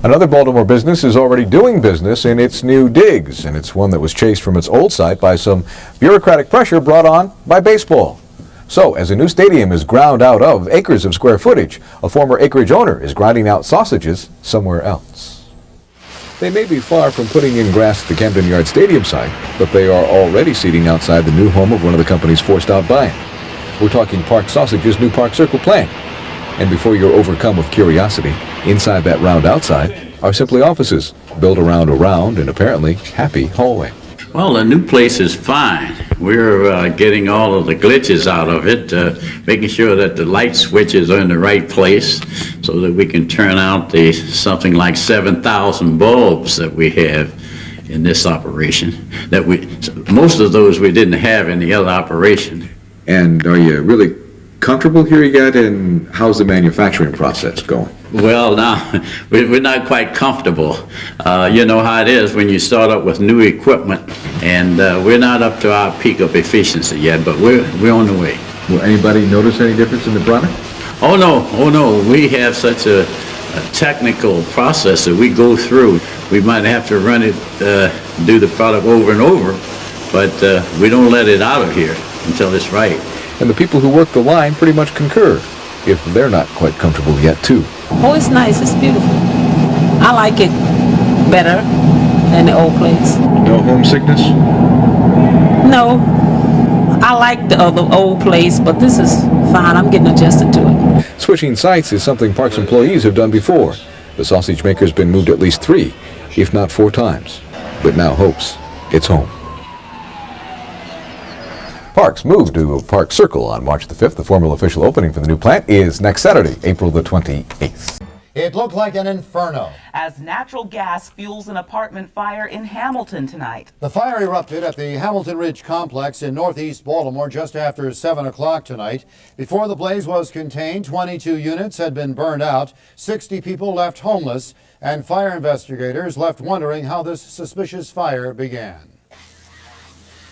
Another Baltimore business is already doing business in its new digs, and it's one that was chased from its old site by some bureaucratic pressure brought on by baseball. So, as a new stadium is ground out of acres of square footage, a former acreage owner is grinding out sausages somewhere else. They may be far from putting in grass at the Camden Yard Stadium site, but they are already seating outside the new home of one of the companies forced out buying. We're talking Park Sausage's new Park Circle plant. And before you're overcome with curiosity, inside that round outside are simply offices, built around a round and apparently happy hallway. Well, the new place is fine. We're getting all of the glitches out of it, making sure that the light switches are in the right place so that we can turn out the something like 7,000 bulbs that we have in this operation. Most of those we didn't have in the other operation. And are you really comfortable here yet, and how's the manufacturing process going? Well, now, we're not quite comfortable. You know how it is when you start up with new equipment, and we're not up to our peak of efficiency yet, but we're on the way. Will anybody notice any difference in the product? Oh no, we have such a technical process that we go through. We might have to run it, do the product over and over, but we don't let it out of here until it's right. And the people who work the line pretty much concur, if they're not quite comfortable yet, too. Oh, it's nice. It's beautiful. I like it better than the old place. No homesickness? No. I like the other old place, but this is fine. I'm getting adjusted to it. Switching sites is something Parks employees have done before. The sausage maker's been moved at least 3, if not 4 times, but now hopes it's home. Parks moved to Park Circle on March the 5th. The formal official opening for the new plant is next Saturday, April the 28th. It looked like an inferno as natural gas fuels an apartment fire in Hamilton tonight. The fire erupted at the Hamilton Ridge complex in northeast Baltimore just after 7 o'clock tonight. Before the blaze was contained, 22 units had been burned out, 60 people left homeless, and fire investigators left wondering how this suspicious fire began.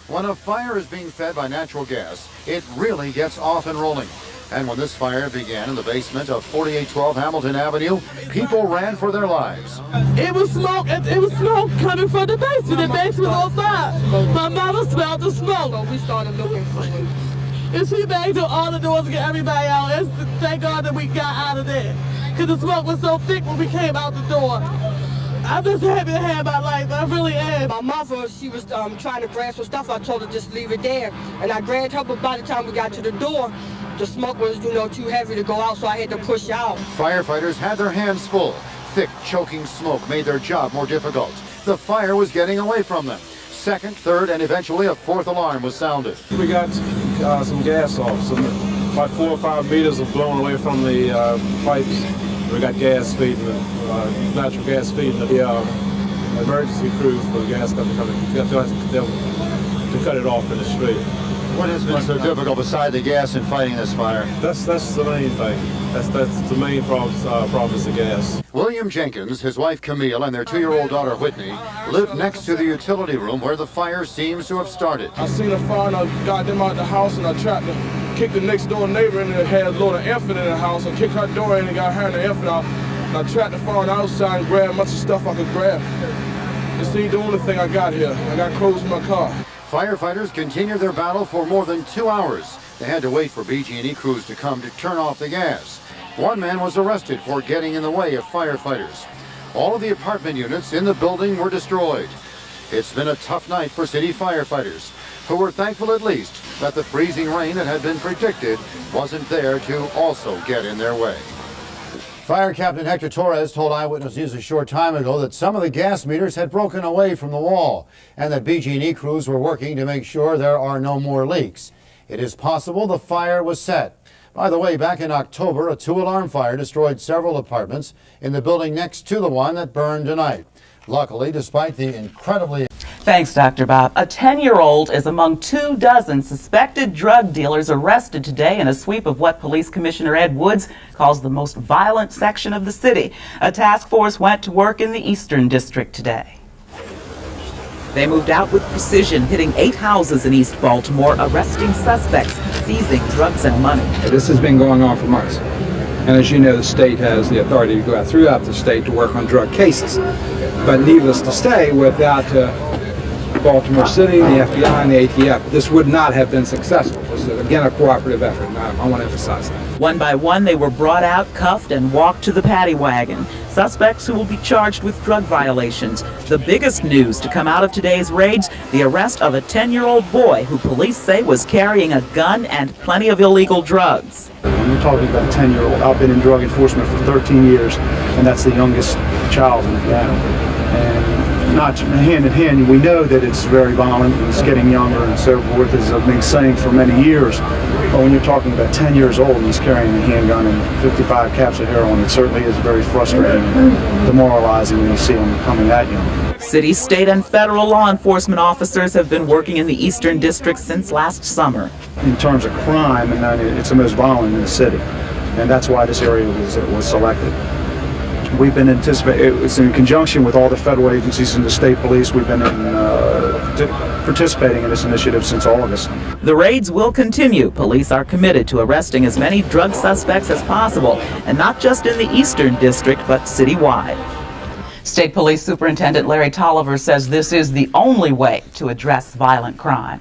When a fire is being fed by natural gas, it really gets off and rolling. And when this fire began in the basement of 4812 Hamilton Avenue, people ran for their lives. It was smoke coming from the basement. The basement was on fire. My mother smelled the smoke. So we started looking for it. And she banged on all the doors to get everybody out. And thank God that we got out of there. Because the smoke was so thick when we came out the door. I'm just happy to have my life. I really am. My mother, she was trying to grab some stuff. I told her just leave it there. And I grabbed her, but by the time we got to the door, the smoke was, too heavy to go out, so I had to push out. Firefighters had their hands full. Thick, choking smoke made their job more difficult. The fire was getting away from them. Second, third, and eventually a 4th alarm was sounded. We got some gas off. About 4 or 5 meters have blown away from the pipes. We got gas feeding, natural gas feeding the emergency crews for the gas company to cut it off in the street. What has been so difficult beside the gas in fighting this fire? That's the main thing. That's the main problem is the gas. William Jenkins, his wife Camille, and their 2-year-old daughter Whitney live next to the utility room where the fire seems to have started. I seen a fire and I got them out the house and I tried to kick the next door neighbor in that had a load of infant in the house. I kicked her door in and got her and the infant out. And I tracked the fire on the outside and grabbed much of stuff I could grab. This ain't the only thing I got here. I got clothes in my car. Firefighters continued their battle for more than 2 hours. They had to wait for BG&E crews to come to turn off the gas. One man was arrested for getting in the way of firefighters. All of the apartment units in the building were destroyed. It's been a tough night for city firefighters, who were thankful at least that the freezing rain that had been predicted wasn't there to also get in their way. Fire Captain Hector Torres told Eyewitness News a short time ago that some of the gas meters had broken away from the wall and that BG&E crews were working to make sure there are no more leaks. It is possible the fire was set. By the way, back in October, a 2-alarm fire destroyed several apartments in the building next to the one that burned tonight. Luckily, despite the incredibly... Thanks, Dr. Bob. A 10-year-old is among 24 suspected drug dealers arrested today in a sweep of what Police Commissioner Ed Woods calls the most violent section of the city. A task force went to work in the Eastern District today. They moved out with precision, hitting 8 houses in East Baltimore, arresting suspects, seizing drugs and money. This has been going on for months. And as you know, the state has the authority to go out throughout the state to work on drug cases. But needless to say, without Baltimore City, the FBI, and the ATF, this would not have been successful. This is, again, a cooperative effort, and I want to emphasize that. One by one, they were brought out, cuffed, and walked to the paddy wagon. Suspects who will be charged with drug violations. The biggest news to come out of today's raids, the arrest of a 10-year-old boy who police say was carrying a gun and plenty of illegal drugs. When you're talking about a 10-year-old, I've been in drug enforcement for 13 years, and that's the youngest child in the gang. And not hand in hand, we know that it's very violent and it's getting younger and so forth, as I've been saying for many years. But when you're talking about 10 years old and he's carrying a handgun and 55 caps of heroin, it certainly is very frustrating and demoralizing when you see him coming at you. City, state, and federal law enforcement officers have been working in the Eastern District since last summer. In terms of crime, and it's the most violent in the city, and that's why this area was selected. We've been anticipating, it's in conjunction with all the federal agencies and the state police, we've been participating in this initiative since August. The raids will continue. Police are committed to arresting as many drug suspects as possible, and not just in the Eastern District, but citywide. State Police Superintendent Larry Tolliver says this is the only way to address violent crime.